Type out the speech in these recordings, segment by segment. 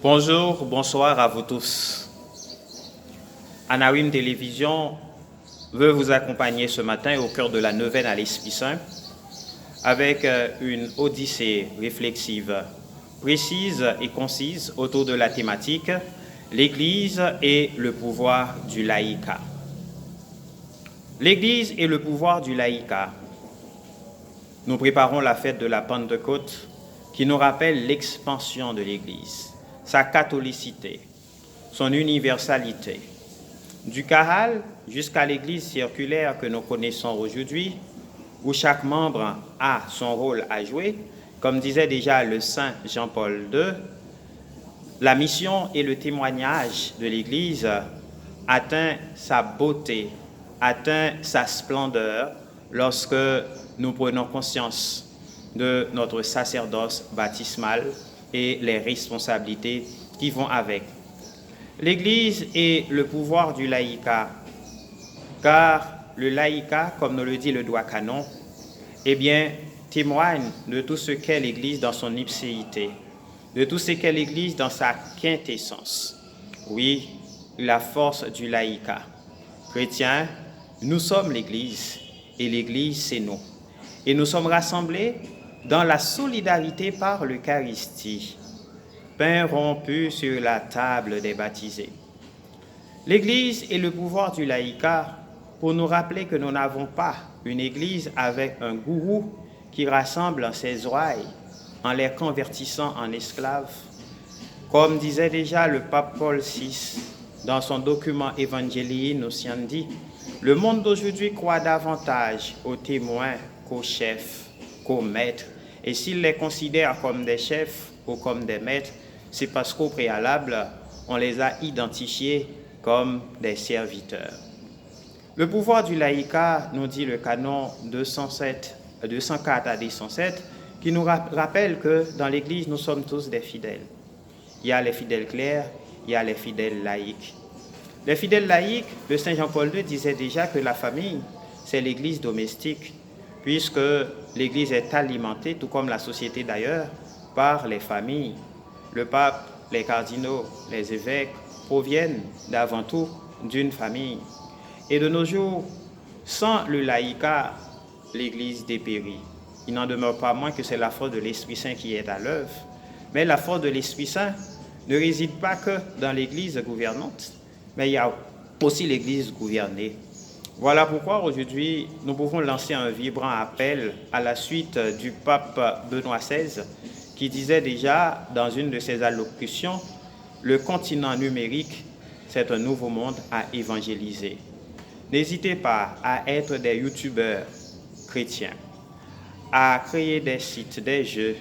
Bonjour, bonsoir à vous tous. Anawim Télévision veut vous accompagner ce matin au cœur de la neuvaine à l'Esprit Saint avec une odyssée réflexive, précise et concise autour de la thématique « L'Église et le pouvoir du laïcat ». L'Église et le pouvoir du laïcat. Nous préparons la fête de la Pentecôte qui nous rappelle l'expansion de l'Église, sa catholicité, son universalité. Du Caral jusqu'à l'Église circulaire que nous connaissons aujourd'hui, où chaque membre a son rôle à jouer, comme disait déjà le saint Jean-Paul II, la mission et le témoignage de l'Église atteint sa beauté, atteint sa splendeur lorsque nous prenons conscience de notre sacerdoce baptismal et les responsabilités qui vont avec. L'Église est le pouvoir du laïcat, car le laïcat, comme nous le dit le droit canon, témoigne de tout ce qu'est l'Église dans son ipséité, de tout ce qu'est l'Église dans sa quintessence. Oui, la force du laïcat. Chrétiens, nous sommes l'Église, et l'Église, c'est nous. Et nous sommes rassemblés dans la solidarité par l'Eucharistie, pain rompu sur la table des baptisés. L'Église est le pouvoir du laïcat pour nous rappeler que nous n'avons pas une Église avec un gourou qui rassemble ses ouailles en les convertissant en esclaves. Comme disait déjà le pape Paul VI dans son document Evangelii Nuntiandi, le monde d'aujourd'hui croit davantage aux témoins qu'aux chefs, qu'aux maîtres. Et s'il les considère comme des chefs ou comme des maîtres, c'est parce qu'au préalable, on les a identifiés comme des serviteurs. Le pouvoir du laïcat, nous dit le canon 204 à 207, qui nous rappelle que dans l'Église, nous sommes tous des fidèles. Il y a les fidèles clercs, il y a les fidèles laïcs. Les fidèles laïcs, le Saint Jean-Paul II disait déjà que la famille, c'est l'Église domestique, puisque l'Église est alimentée, tout comme la société d'ailleurs, par les familles. Le pape, les cardinaux, les évêques proviennent d'avant tout d'une famille. Et de nos jours, sans le laïcat, l'Église dépérit. Il n'en demeure pas moins que c'est la force de l'Esprit Saint qui est à l'œuvre. Mais la force de l'Esprit Saint ne réside pas que dans l'Église gouvernante, mais il y a aussi l'Église gouvernée. Voilà pourquoi aujourd'hui, nous pouvons lancer un vibrant appel à la suite du pape Benoît XVI, qui disait déjà dans une de ses allocutions, « Le continent numérique, c'est un nouveau monde à évangéliser ». N'hésitez pas à être des youtubeurs chrétiens, à créer des sites, des jeux,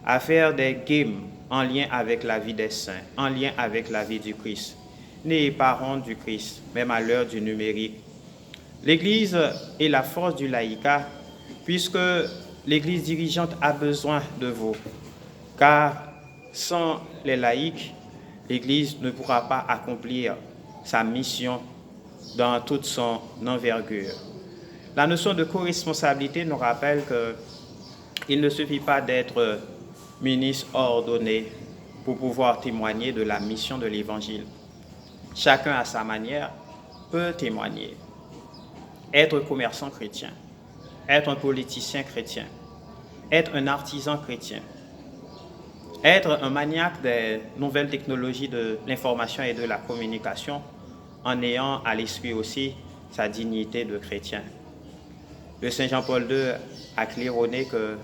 à faire des games en lien avec la vie des saints, en lien avec la vie du Christ. N'ayez pas honte du Christ, même à l'heure du numérique. L'Église est la force du laïcat, puisque l'Église dirigeante a besoin de vous, car sans les laïcs, l'Église ne pourra pas accomplir sa mission dans toute son envergure. La notion de co-responsabilité nous rappelle qu'il ne suffit pas d'être ministre ordonné pour pouvoir témoigner de la mission de l'Évangile. Chacun à sa manière peut témoigner. Être commerçant chrétien, être un politicien chrétien, être un artisan chrétien, être un maniaque des nouvelles technologies de l'information et de la communication en ayant à l'esprit aussi sa dignité de chrétien. Le Saint Jean-Paul II a claironné que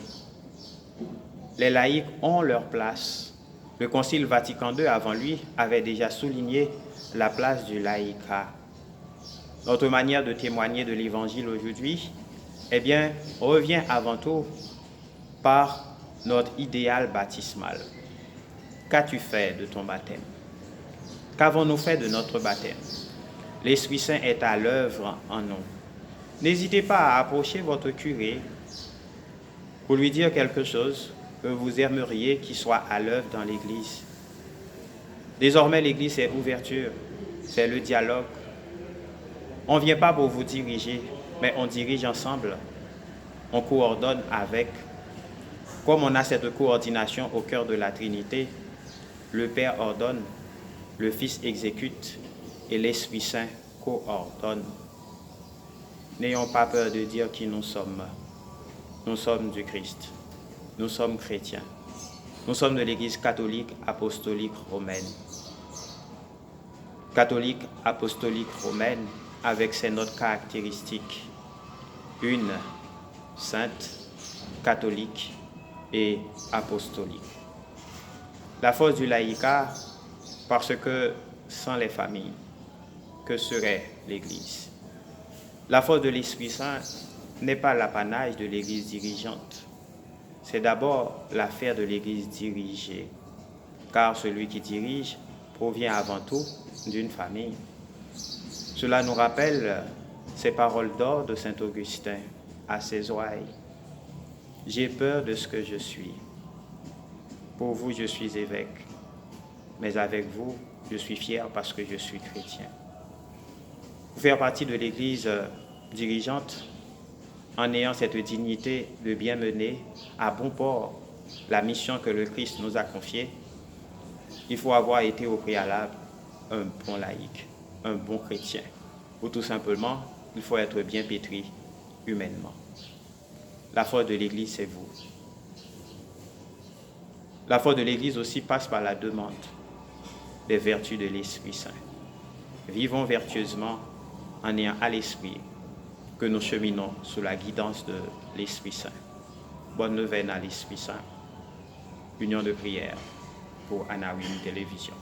les laïcs ont leur place. Le Concile Vatican II avant lui avait déjà souligné la place du laïcat. Notre manière de témoigner de l'Évangile aujourd'hui, revient avant tout par notre idéal baptismal. Qu'as-tu fait de ton baptême? Qu'avons-nous fait de notre baptême? L'Esprit Saint est à l'œuvre en nous. N'hésitez pas à approcher votre curé pour lui dire quelque chose que vous aimeriez qu'il soit à l'œuvre dans l'Église. Désormais, l'Église, c'est ouverture, c'est le dialogue. On ne vient pas pour vous diriger, mais on dirige ensemble. On coordonne avec. Comme on a cette coordination au cœur de la Trinité, Le Père ordonne, le Fils exécute et l'Esprit Saint coordonne. N'ayons pas peur de dire qui nous sommes. Nous sommes du Christ. Nous sommes chrétiens. Nous sommes de l'Église catholique apostolique romaine. Catholique apostolique romaine avec ses notes caractéristiques. Une, sainte, catholique et apostolique. La force du laïcat, parce que sans les familles, que serait l'Église? La force de l'Esprit Saint n'est pas l'apanage de l'Église dirigeante. C'est d'abord l'affaire de l'Église dirigée, car celui qui dirige provient avant tout d'une famille. Cela nous rappelle ces paroles d'or de saint Augustin à ses ouailles. J'ai peur de ce que je suis. Pour vous, je suis évêque, mais avec vous, je suis fier parce que je suis chrétien. Pour faire partie de l'Église dirigeante, en ayant cette dignité de bien mener à bon port la mission que le Christ nous a confiée, il faut avoir été au préalable un bon laïc, un bon chrétien, ou tout simplement, il faut être bien pétri humainement. La force de l'Église, c'est vous. La force de l'Église aussi passe par la demande des vertus de l'Esprit Saint. Vivons vertueusement en ayant à l'esprit que nous cheminons sous la guidance de l'Esprit Saint. Bonne neuvaine à l'Esprit Saint. Union de prière pour Anawim Télévision.